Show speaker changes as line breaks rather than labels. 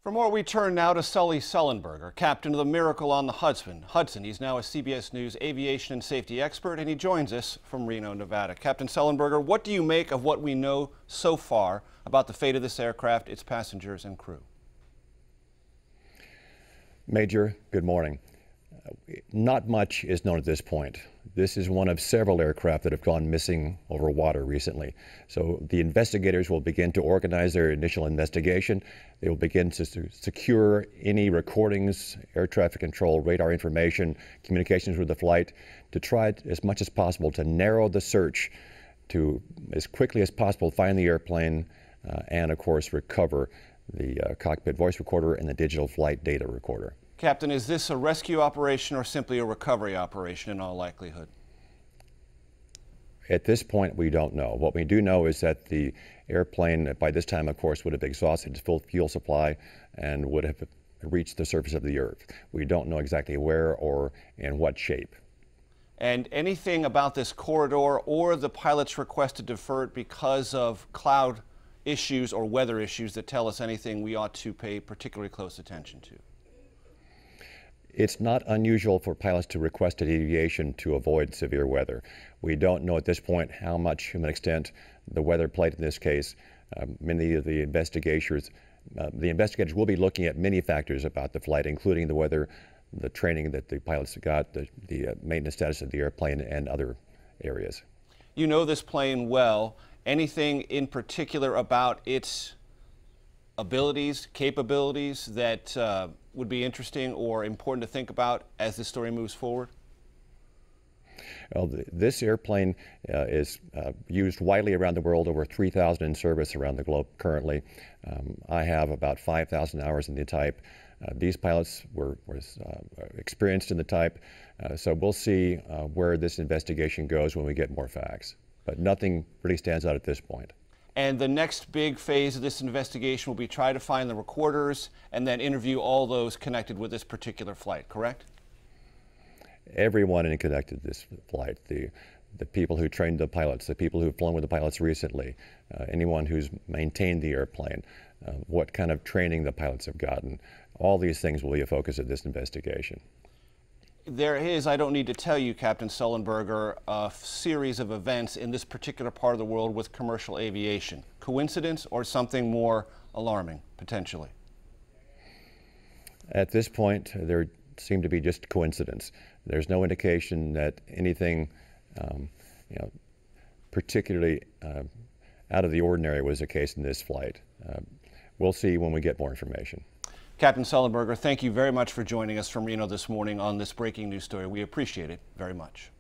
For more, we turn now to Sully Sullenberger, captain of the Miracle on the Hudson. He's now a CBS News aviation and safety expert, and he joins us from Reno, Nevada. Captain Sullenberger, what do you make of what we know so far about the fate of this aircraft, its passengers and crew?
Major, good morning. Not much is known at this point. This is one of several aircraft that have gone missing over water recently. So the investigators will begin to organize their initial investigation. They will begin to secure any recordings, air traffic control, radar information, communications with the flight, to try as much as possible to narrow the search to, as quickly as possible, find the airplane and, of course, recover the cockpit voice recorder and the digital flight data recorder.
Captain, is this a rescue operation or simply a recovery operation in all likelihood?
At this point, we don't know. What we do know is that the airplane, by this time, of course, would have exhausted its full fuel supply and would have reached the surface of the Earth. We don't know exactly where or in what shape.
And anything about this corridor or the pilot's request to defer it because of cloud issues or weather issues that tell us anything we ought to pay particularly close attention to?
It's not unusual for pilots to request a deviation to avoid severe weather. We don't know at this point how much of an extent the weather played in this case. Many of the investigators will be looking at many factors about the flight, including the weather, the training that the pilots got, the maintenance status of the airplane, and other areas.
You know this plane well. Anything in particular about its abilities, capabilities that would be interesting or important to think about as this story moves forward?
Well, this airplane is used widely around the world, over 3,000 in service around the globe currently. I have about 5,000 hours in the type. These pilots were experienced in the type, so we'll see where this investigation goes when we get more facts. But nothing really stands out at this point.
And the next big phase of this investigation will be try to find the recorders and then interview all those connected with this particular flight, correct?
Everyone connected to this flight, the people who trained the pilots, the people who've flown with the pilots recently, anyone who's maintained the airplane, what kind of training the pilots have gotten. All these things will be a focus of this investigation.
There is, I don't need to tell you, Captain Sullenberger, a series of events in this particular part of the world with commercial aviation. Coincidence or something more alarming, potentially? At
this point, there seem to be just coincidence. There's no indication that anything particularly out of the ordinary was the case in this flight. We'll see when we get more information.
Captain Sullenberger, thank you very much for joining us from Reno this morning on this breaking news story. We appreciate it very much.